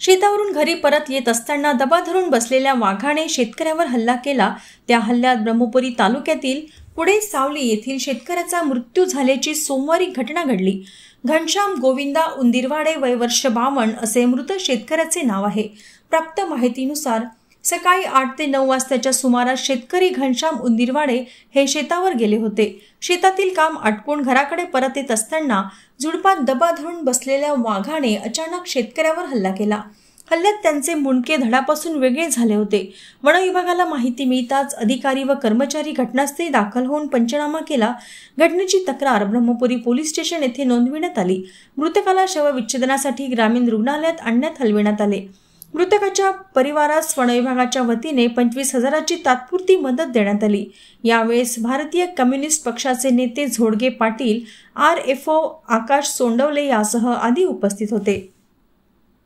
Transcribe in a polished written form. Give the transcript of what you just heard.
शेतावरून घरी परत येत असताना दबा धरून बसलेल्या वाघाने शेतकऱ्यावर हल्ला केला। त्या हल्ल्यात ब्रह्मपुरी तालुक्यातील पुढे सावली येथील शेतकऱ्याचा मृत्यू झाल्याची सोमवारी घटना घडली। घनश्याम गोविंदा उंदीरवाडे, वय वर्ष 52 असे मृत शेतकऱ्याचे नाव आहे। प्राप्त माहितीनुसार सकाळी 8 ते 9 वाजताच्या सुमारास शेतकरी घनश्याम उंदीरवाडे हे शेतावर गेले होते। शेतातील काम आटपून घराकडे परत येत असताना झुडपात दबा धरून बसलेल्या वाघाने अचानक शेतकऱ्यावर हल्ला केला। हल्ल्यात त्यांचे मुंडके धडापासून वेगळे झाले होते। वन विभागाला माहिती मिळताच अधिकारी व कर्मचारी घटनास्थळी दाखल होऊन पंचनामा केला। घटनेची तक्रार ब्रह्मपुरी पोलीस स्टेशन येथे नोंदविण्यात आली। मृतकाला शवविच्छेदनासाठी ग्रामीण रुग्णालयात आणण्यात हलविण्यात आले। मृतकाच्या परिवारास वन विभागाच्या वतीने 25,000ची तात्पुरती मदत देण्यात आली। यावेळेस भारतीय कम्युनिस्ट पक्षाचे नेते झोडगे पाटील, RFO आकाश सोंडवले यासह आदी उपस्थित होते।